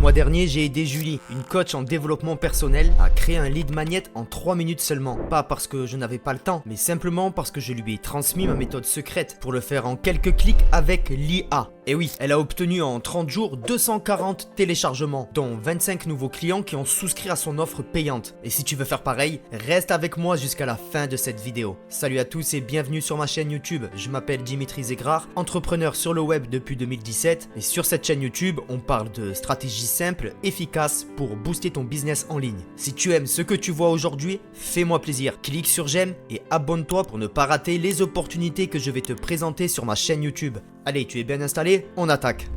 mois dernier, j'ai aidé Julie, une coach en développement personnel, à créer un lead magnet en 3 minutes seulement. Pas parce que je n'avais pas le temps, mais simplement parce que je lui ai transmis ma méthode secrète pour le faire en quelques clics avec l'IA. Et oui, elle a obtenu en 30 jours 240 téléchargements, dont 25 nouveaux clients qui ont souscrit à son offre payante. Et si tu veux faire pareil, reste avec moi jusqu'à la fin de cette vidéo. Salut à tous et bienvenue sur ma chaîne YouTube. Je m'appelle Dimitri Zegrar, entrepreneur sur le web depuis 2017. Et sur cette chaîne YouTube, on parle de stratégies simples, efficaces pour booster ton business en ligne. Si tu aimes ce que tu vois aujourd'hui, fais-moi plaisir. Clique sur j'aime et abonne-toi pour ne pas rater les opportunités que je vais te présenter sur ma chaîne YouTube. Allez, tu es bien installé? On attaque.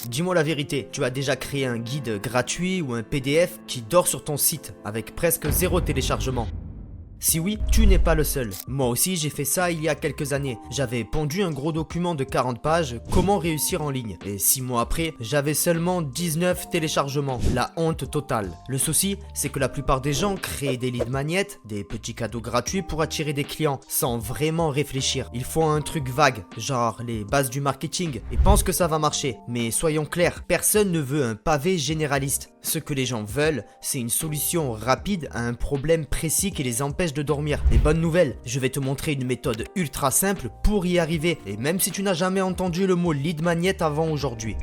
Dis-moi la vérité, tu as déjà créé un guide gratuit ou un PDF qui dort sur ton site avec presque 0 téléchargement? Si oui, tu n'es pas le seul. Moi aussi, j'ai fait ça il y a quelques années. J'avais pondu un gros document de 40 pages, comment réussir en ligne. Et 6 mois après, j'avais seulement 19 téléchargements. La honte totale. Le souci, c'est que la plupart des gens créent des lead magnets, des petits cadeaux gratuits pour attirer des clients, sans vraiment réfléchir. Ils font un truc vague, genre les bases du marketing, et pensent que ça va marcher. Mais soyons clairs, personne ne veut un pavé généraliste. Ce que les gens veulent, c'est une solution rapide à un problème précis qui les empêche de dormir. Les bonnes nouvelles, je vais te montrer une méthode ultra simple pour y arriver. Et même si tu n'as jamais entendu le mot lead magnet avant aujourd'hui.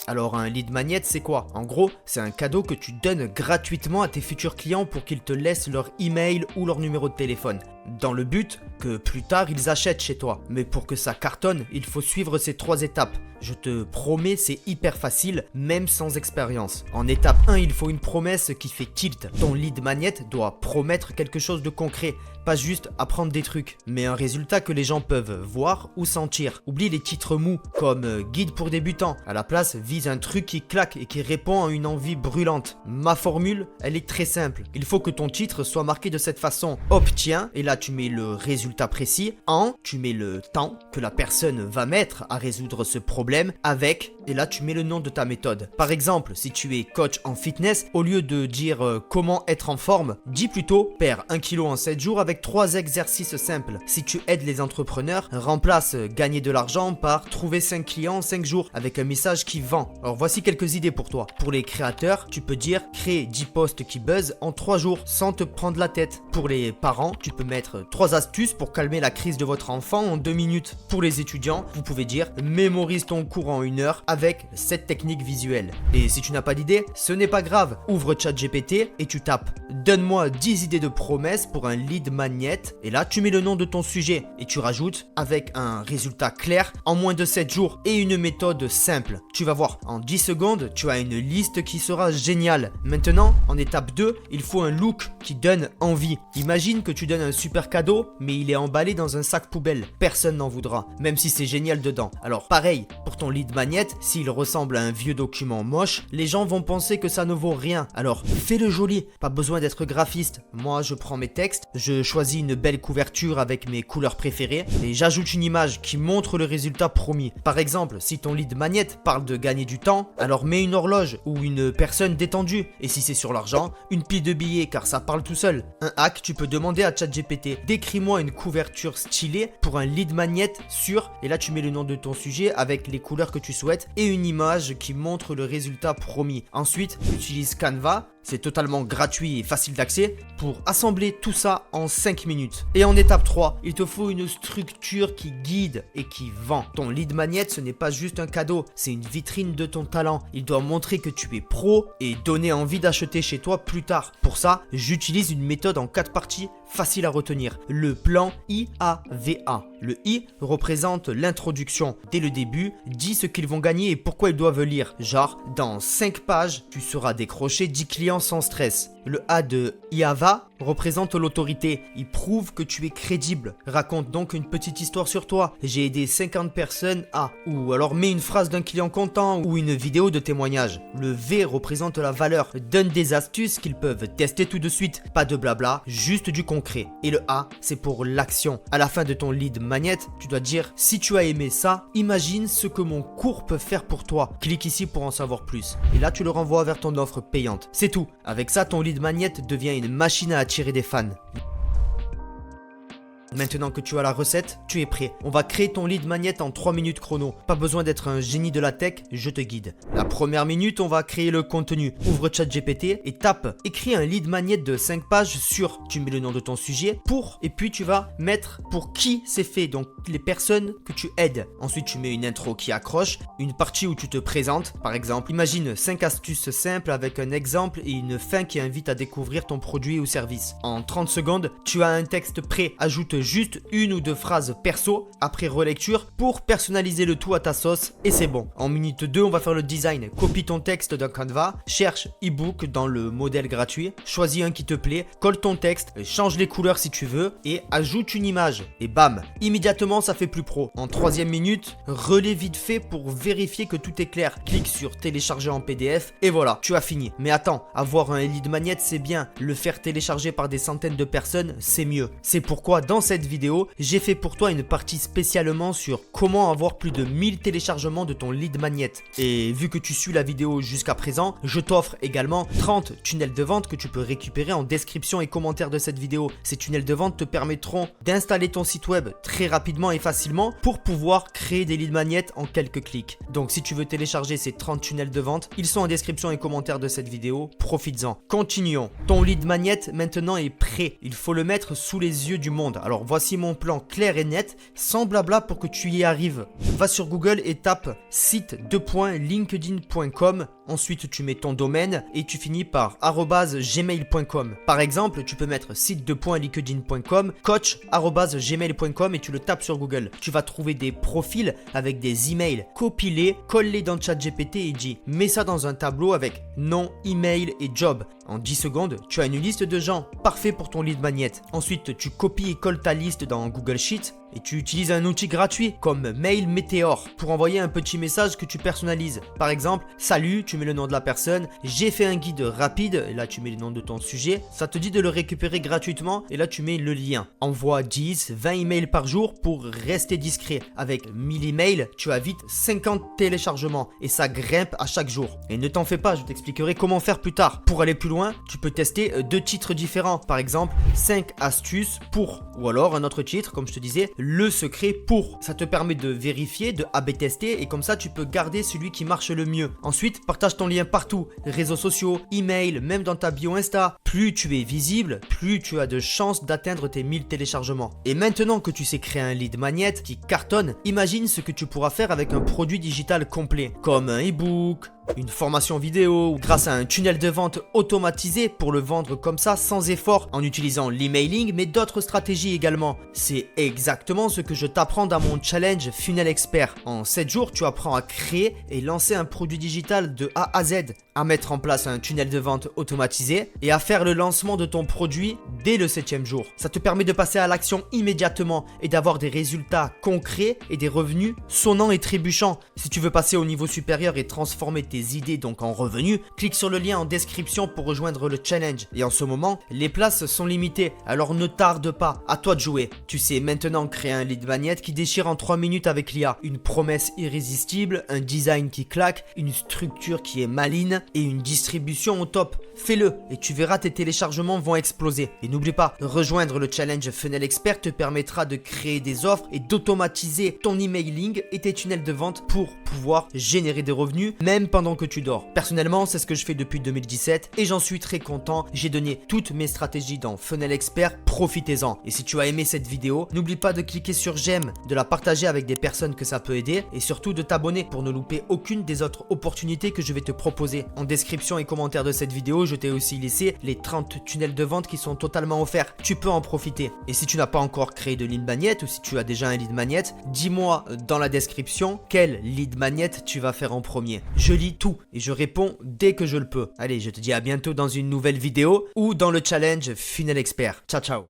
Alors un lead magnet c'est quoi? En gros, c'est un cadeau que tu donnes gratuitement à tes futurs clients pour qu'ils te laissent leur email ou leur numéro de téléphone. Dans le but que plus tard ils achètent chez toi. Mais pour que ça cartonne, il faut suivre ces 3 étapes. Je te promets, c'est hyper facile, même sans expérience. En étape 1, il faut une promesse qui fait tilt. Ton lead magnet doit promettre quelque chose de concret, pas juste apprendre des trucs, mais un résultat que les gens peuvent voir ou sentir. Oublie les titres mous, comme guide pour débutants. À la place, vise un truc qui claque et qui répond à une envie brûlante. Ma formule, elle est très simple. Il faut que ton titre soit marqué de cette façon. Obtiens, et là tu mets le résultat précis. En, tu mets le temps que la personne va mettre à résoudre ce problème. Avec, et là tu mets le nom de ta méthode. Par exemple, si tu es coach en fitness, au lieu de dire comment être en forme, dis plutôt perds 1 kg en 7 jours avec 3 exercices simples. Si tu aides les entrepreneurs, remplace gagner de l'argent par trouver 5 clients en 5 jours avec un message qui vend. Alors voici quelques idées pour toi. Pour les créateurs, tu peux dire créer 10 posts qui buzzent en 3 jours sans te prendre la tête. Pour les parents, tu peux mettre 3 astuces pour calmer la crise de votre enfant en 2 minutes. Pour les étudiants, vous pouvez dire mémorise ton cours en 1 heure avec cette technique visuelle. Et si tu n'as pas d'idée, ce n'est pas grave. Ouvre ChatGPT et tu tapes donne-moi 10 idées de promesses pour un lead magnet et là tu mets le nom de ton sujet et tu rajoutes avec un résultat clair en moins de 7 jours et une méthode simple. Tu vas voir, en 10 secondes, tu as une liste qui sera géniale. Maintenant, en étape 2, il faut un look qui donne envie. Imagine que tu donnes un super cadeau, mais il est emballé dans un sac poubelle. Personne n'en voudra, même si c'est génial dedans. Alors pareil, pour ton lead magnet, s'il ressemble à un vieux document moche, les gens vont penser que ça ne vaut rien. Alors fais-le joli, pas besoin d'être graphiste. Moi je prends mes textes, je choisis une belle couverture avec mes couleurs préférées et j'ajoute une image qui montre le résultat promis. Par exemple, si ton lead magnet parle de gagner du temps, alors mets une horloge ou une personne détendue. Et si c'est sur l'argent, une pile de billets car ça parle tout seul. Un hack, tu peux demander à ChatGPT, décris-moi une couverture stylée pour un lead magnet sûr, et là tu mets le nom de ton sujet avec les couleurs que tu souhaites et une image qui montre le résultat promis. Ensuite, utilise Canva. C'est totalement gratuit et facile d'accès pour assembler tout ça en 5 minutes. Et en étape 3, il te faut une structure qui guide et qui vend. Ton lead magnet, ce n'est pas juste un cadeau, c'est une vitrine de ton talent. Il doit montrer que tu es pro et donner envie d'acheter chez toi plus tard. Pour ça, j'utilise une méthode en 4 parties facile à retenir. Le plan IAVA. Le I représente l'introduction. Dès le début, dis ce qu'ils vont gagner et pourquoi ils doivent lire. Genre, dans 5 pages, tu sauras décrocher 10 clients sans stress. Le A de IAVA représente l'autorité. Il prouve que tu es crédible. Raconte donc une petite histoire sur toi. J'ai aidé 50 personnes à. Ou alors mets une phrase d'un client content ou une vidéo de témoignage. Le V représente la valeur. Donne des astuces qu'ils peuvent tester tout de suite. Pas de blabla, juste du concret. Et le A, c'est pour l'action. À la fin de ton lead magnet, tu dois dire si tu as aimé ça, imagine ce que mon cours peut faire pour toi. Clique ici pour en savoir plus. Et là, tu le renvoies vers ton offre payante. C'est tout. Avec ça, ton lead magnet devient une machine à attirer des fans. Maintenant que tu as la recette, tu es prêt. On va créer ton lead magnet en 3 minutes chrono. Pas besoin d'être un génie de la tech, je te guide. La première minute, on va créer le contenu. Ouvre ChatGPT et tape. Écris un lead magnet de 5 pages sur, tu mets le nom de ton sujet, pour, et puis tu vas mettre pour qui c'est fait, donc les personnes que tu aides. Ensuite, tu mets une intro qui accroche, une partie où tu te présentes, par exemple. Imagine 5 astuces simples avec un exemple et une fin qui invite à découvrir ton produit ou service. En 30 secondes, tu as un texte prêt. Ajoute juste une ou deux phrases perso après relecture pour personnaliser le tout à ta sauce et c'est bon. En minute 2, on va faire le design. Copie ton texte d'un Canva, cherche ebook dans le modèle gratuit, choisis un qui te plaît, colle ton texte, change les couleurs si tu veux et ajoute une image. Et bam, immédiatement ça fait plus pro. En 3e minute, relais vite fait pour vérifier que tout est clair. Clique sur télécharger en PDF et voilà, tu as fini. Mais attends, avoir un lead magnet c'est bien, le faire télécharger par des centaines de personnes c'est mieux. C'est pourquoi dans cette vidéo, j'ai fait pour toi une partie spécialement sur comment avoir plus de 1000 téléchargements de ton lead magnet. Et vu que tu suis la vidéo jusqu'à présent, je t'offre également 30 tunnels de vente que tu peux récupérer en description et commentaire de cette vidéo. Ces tunnels de vente te permettront d'installer ton site web très rapidement et facilement pour pouvoir créer des lead magnets en quelques clics. Donc si tu veux télécharger ces 30 tunnels de vente, ils sont en description et commentaire de cette vidéo, profites-en. Continuons. Ton lead magnet maintenant est prêt, il faut le mettre sous les yeux du monde. Alors voici mon plan clair et net, sans blabla pour que tu y arrives. Va sur Google et tape site.linkedin.com. Ensuite, tu mets ton domaine et tu finis par @gmail.com. Par exemple, tu peux mettre site.linkedin.com, coach@gmail.com et tu le tapes sur Google. Tu vas trouver des profils avec des emails. Copie-les, colle-les dans ChatGPT et dis mets ça dans un tableau avec nom, email et job. En 10 secondes, tu as une liste de gens parfait pour ton lead magnet. Ensuite, tu copies et colles ta liste dans Google Sheets et tu utilises un outil gratuit comme Mail Meteor pour envoyer un petit message que tu personnalises. Par exemple, salut, tu mets le nom de la personne, j'ai fait un guide rapide, et là tu mets le nom de ton sujet, ça te dit de le récupérer gratuitement et là tu mets le lien. Envoie 10, 20 emails par jour pour rester discret. Avec 1000 emails, tu as vite 50 téléchargements et ça grimpe à chaque jour. Et ne t'en fais pas, je t'expliquerai comment faire plus tard. Pour aller plus loin, tu peux tester 2 titres différents. Par exemple, 5 astuces pour, ou alors un autre titre, comme je te disais, le secret pour. Ça te permet de vérifier, de A/B tester et comme ça tu peux garder celui qui marche le mieux. Ensuite, partage ton lien partout, réseaux sociaux, email, même dans ta bio Insta. Plus tu es visible, plus tu as de chances d'atteindre tes 1000 téléchargements. Et maintenant que tu sais créer un lead magnet qui cartonne, imagine ce que tu pourras faire avec un produit digital complet, comme un ebook, une formation vidéo ou grâce à un tunnel de vente automatisé pour le vendre comme ça sans effort en utilisant l'emailing mais d'autres stratégies également. C'est exactement ce que je t'apprends dans mon challenge Funnel Expert. En 7 jours, tu apprends à créer et lancer un produit digital de A à Z, à mettre en place un tunnel de vente automatisé et à faire le lancement de ton produit dès le 7e jour. Ça te permet de passer à l'action immédiatement et d'avoir des résultats concrets et des revenus sonnants et trébuchants. Si tu veux passer au niveau supérieur et transformer tes idées donc en revenus, clique sur le lien en description pour rejoindre le challenge. Et en ce moment, les places sont limitées, alors ne tarde pas, à toi de jouer. Tu sais maintenant créer un lead magnet qui déchire en 3 minutes avec l'IA. Une promesse irrésistible, un design qui claque, une structure qui est maligne et une distribution au top. Fais-le et tu verras tes téléchargements vont exploser. Et n'oublie pas, rejoindre le challenge Funnel Expert te permettra de créer des offres et d'automatiser ton emailing et tes tunnels de vente pour pouvoir générer des revenus même pendant que tu dors. Personnellement, c'est ce que je fais depuis 2017 et j'en suis très content. J'ai donné toutes mes stratégies dans Funnel Expert, profitez-en. Et si tu as aimé cette vidéo, n'oublie pas de cliquer sur j'aime, de la partager avec des personnes que ça peut aider et surtout de t'abonner pour ne louper aucune des autres opportunités que je vais te proposer. En description et commentaire de cette vidéo, je t'ai aussi laissé les 30 tunnels de vente qui sont totalement offerts. Tu peux en profiter. Et si tu n'as pas encore créé de lead magnet ou si tu as déjà un lead magnet, dis-moi dans la description quel lead magnet tu vas faire en premier. Je lis tout et je réponds dès que je le peux. Allez, je te dis à bientôt dans une nouvelle vidéo ou dans le challenge Funnel Expert. Ciao ciao.